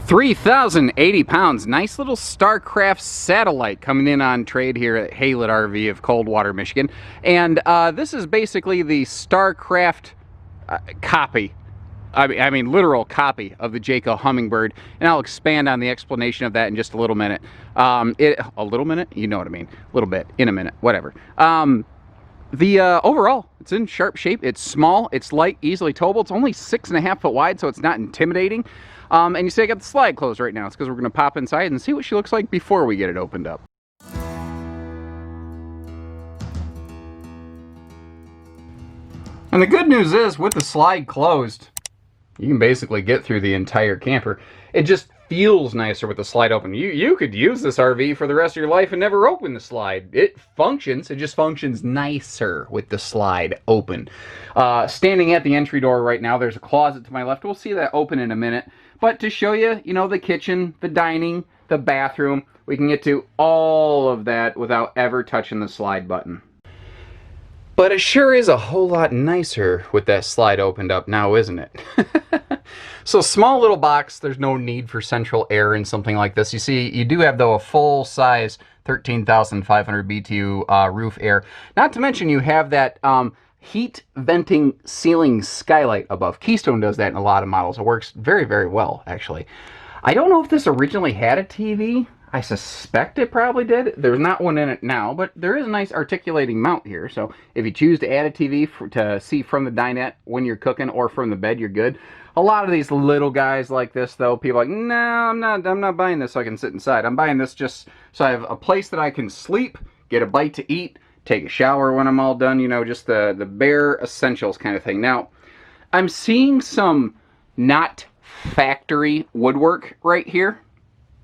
3,080 pounds. Nice little Starcraft satellite coming in on trade here at Haylet RV of Coldwater, Michigan. And this is basically the Starcraft copy. I mean, literal copy of the Jayco Hummingbird. And I'll expand on the explanation of that in just a little minute. A little minute? You know what I mean. A little bit. In a minute. Whatever. Overall, it's in sharp shape. It's small. It's light, easily towable. It's only 6.5 foot wide, so it's not intimidating. And you see I got the slide closed right now. It's because we're going to pop inside and see what she looks like before we get it opened up. And the good news is, with the slide closed, you can basically get through the entire camper. It just feels nicer with the slide open. You could use this RV for the rest of your life and never open the slide. It functions. It just functions nicer with the slide open. Standing at the entry door right now, there's a closet to my left. We'll see that open in a minute. But to show you, the kitchen, the dining, the bathroom, we can get to all of that without ever touching the slide button. But it sure is a whole lot nicer with that slide opened up now, isn't it? So small little box, there's no need for central air in something like this. You see, you do have, though, a full-size 13,500 BTU roof air. Not to mention you have that heat venting ceiling skylight above. Keystone does that in a lot of models. It works very, very well, actually. I don't know if this originally had a TV. I suspect it probably did. There's not one in it now, but there is a nice articulating mount here. So if you choose to add a TV to see from the dinette when you're cooking or from the bed, you're good. A lot of these little guys like this, though, people are like, no, I'm not buying this so I can sit inside. I'm buying this just so I have a place that I can sleep, get a bite to eat, take a shower when I'm all done, just the bare essentials kind of thing. Now, I'm seeing some not factory woodwork right here.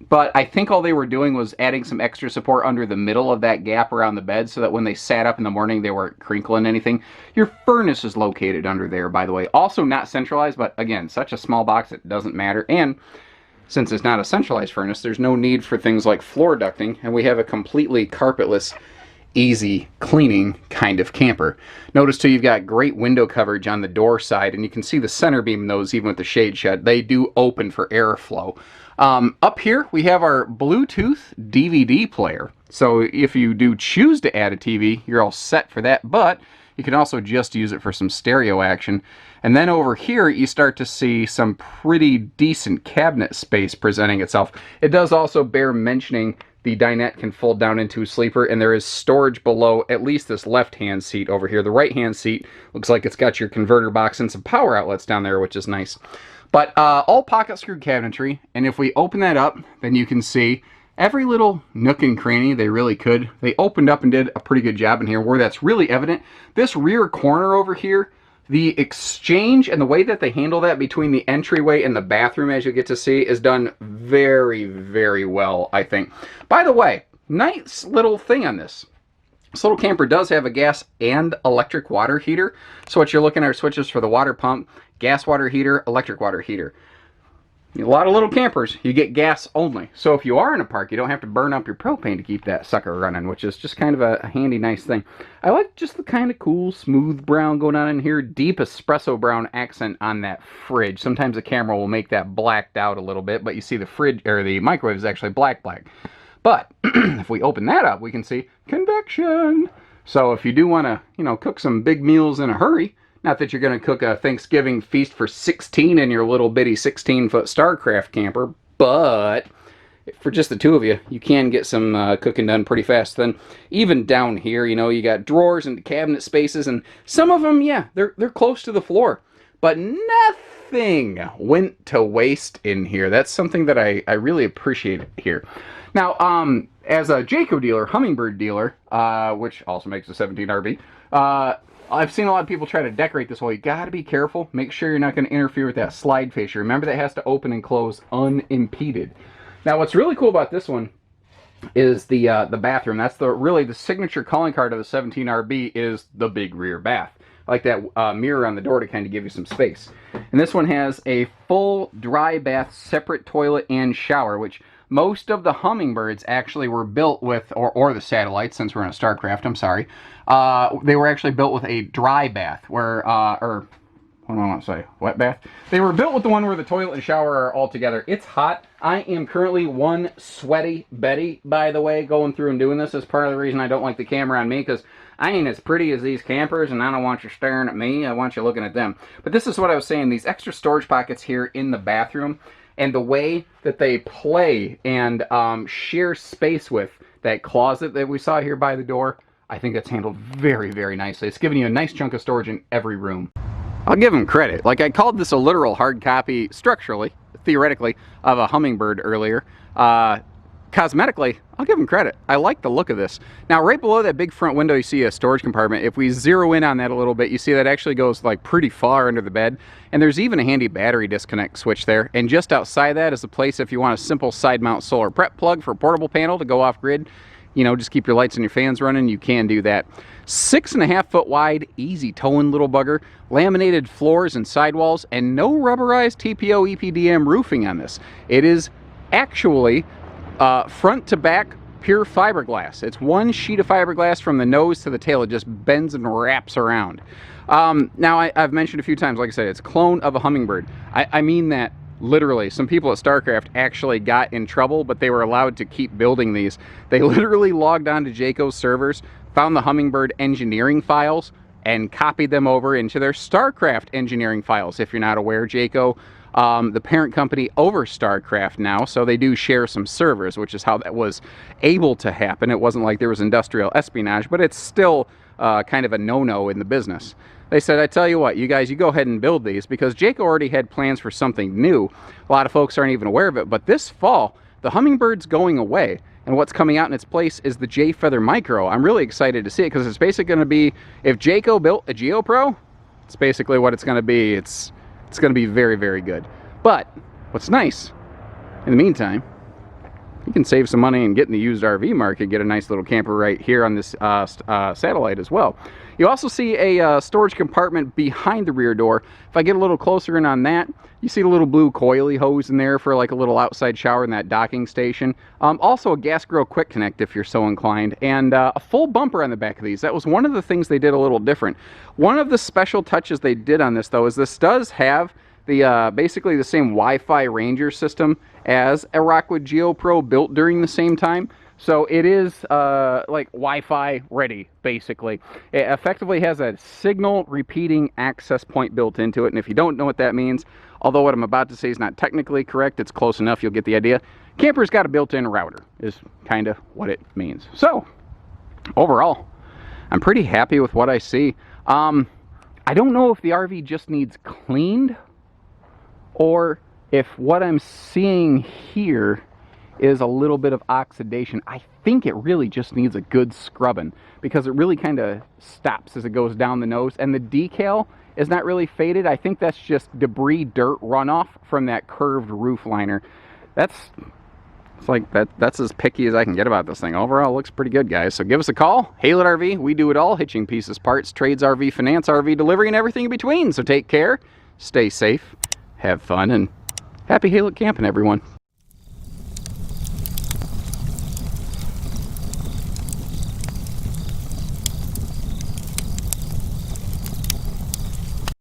But I think all they were doing was adding some extra support under the middle of that gap around the bed so that when they sat up in the morning, they weren't crinkling anything. Your furnace is located under there, by the way. Also not centralized, but again, such a small box, it doesn't matter. And since it's not a centralized furnace, there's no need for things like floor ducting, and we have a completely carpetless, easy cleaning kind of camper. Notice too, you've got great window coverage on the door side, and you can see the center beam in those even with the shade shut. They do open for airflow. Up here, we have our Bluetooth DVD player. So if you do choose to add a TV, you're all set for that, but you can also just use it for some stereo action. And then over here, you start to see some pretty decent cabinet space presenting itself. It does also bear mentioning the dinette can fold down into a sleeper, and there is storage below at least this left-hand seat over here. The right-hand seat looks like it's got your converter box and some power outlets down there, which is nice. But all pocket screw cabinetry, and if we open that up, then you can see every little nook and cranny they really could. They opened up and did a pretty good job in here where that's really evident. This rear corner over here, the exchange and the way that they handle that between the entryway and the bathroom, as you get to see, is done very, very well, I think. By the way, nice little thing on this. This little camper does have a gas and electric water heater. So what you're looking at are switches for the water pump, gas water heater, electric water heater. A lot of little campers, you get gas only. So if you are in a park, you don't have to burn up your propane to keep that sucker running, which is just kind of a handy, nice thing. I like just the kind of cool, smooth brown going on in here. Deep espresso brown accent on that fridge. Sometimes the camera will make that blacked out a little bit, but you see the fridge, or the microwave is actually black. But if we open that up, we can see convection. So if you do want to, cook some big meals in a hurry, not that you're going to cook a Thanksgiving feast for 16 in your little bitty 16-foot Starcraft camper, but for just the two of you, you can get some cooking done pretty fast. Then even down here, you got drawers and cabinet spaces, and some of them, yeah, they're close to the floor. But nothing went to waste in here. That's something that I really appreciate here. Now, as a Jayco dealer, Hummingbird dealer, which also makes a 17 RV, I've seen a lot of people try to decorate this wall. You got to be careful. Make sure you're not going to interfere with that slide fascia. Remember, that has to open and close unimpeded. Now, what's really cool about this one is the bathroom. That's really the signature calling card of the 17 RB is the big rear bath. I like that mirror on the door to kind of give you some space. And this one has a full dry bath, separate toilet and shower, which most of the Hummingbirds actually were built with, or the satellites, since we're in a Starcraft, I'm sorry. They were actually built with a dry bath, where, what do I want to say? Wet bath. They were built with the one where the toilet and shower are all together. It's hot. I am currently one sweaty Betty, by the way, going through and doing this. Is part of the reason I don't like the camera on me, because I ain't as pretty as these campers, and I don't want you staring at me. I want you looking at them. But this is what I was saying. These extra storage pockets here in the bathroom, and the way that they play and share space with that closet that we saw here by the door, I think that's handled very, very nicely. It's giving you a nice chunk of storage in every room. I'll give them credit. Like, I called this a literal hard copy, structurally, theoretically, of a hummingbird earlier. Cosmetically, I'll give them credit. I like the look of this. Now, right below that big front window, you see a storage compartment. If we zero in on that a little bit, you see that actually goes like pretty far under the bed. And there's even a handy battery disconnect switch there. And just outside that is a place if you want a simple side mount solar prep plug for a portable panel to go off grid. You know, just keep your lights and your fans running, you can do that. 6.5 foot wide, easy towing little bugger, laminated floors and sidewalls, and no rubberized TPO EPDM roofing on this. It is actually front to back pure fiberglass. It's one sheet of fiberglass from the nose to the tail. It just bends and wraps around. Now, I've mentioned a few times, like I said, it's a clone of a hummingbird. I mean that literally. Some people at Starcraft actually got in trouble, but they were allowed to keep building these. They literally logged on to Jayco's servers, found the Hummingbird engineering files, and copied them over into their Starcraft engineering files. If you're not aware, Jayco, the parent company over Starcraft now, so they do share some servers, which is how that was able to happen. It wasn't like there was industrial espionage, but it's still kind of a no-no in the business. They said, I tell you what, you guys, you go ahead and build these, because Jayco already had plans for something new. A lot of folks aren't even aware of it, but this fall, the Hummingbird's going away, and what's coming out in its place is the J Feather Micro. I'm really excited to see it, because it's basically going to be, if Jayco built a GeoPro, it's basically what it's going to be. It's going to be very, very good. But what's nice, in the meantime, you can save some money and get in the used RV market, get a nice little camper right here on this satellite as well. You also see a storage compartment behind the rear door. If I get a little closer in on that, you see the little blue coily hose in there for like a little outside shower in that docking station. Also a gas grill quick connect if you're so inclined, and a full bumper on the back of these. That was one of the things they did a little different. One of the special touches they did on this, though, is this does have the basically the same Wi-Fi Ranger system as a Rockwood GeoPro built during the same time. So it is like Wi-Fi ready, basically. It effectively has a signal repeating access point built into it. And if you don't know what that means, although what I'm about to say is not technically correct, it's close enough, you'll get the idea. Camper's got a built-in router, is kind of what it means. So, overall, I'm pretty happy with what I see. I don't know if the RV just needs cleaned, or if what I'm seeing here is a little bit of oxidation. I think it really just needs a good scrubbing, because it really kind of stops as it goes down the nose, and the decal is not really faded. I think that's just debris, dirt runoff from that curved roof liner. That's as picky as I can get about this thing. Overall, it looks pretty good, guys. So give us a call. Hail It RV, we do it all. Hitching, pieces, parts, trades, RV finance, RV delivery, and everything in between. So take care, stay safe, have fun, and happy Hail It camping, everyone.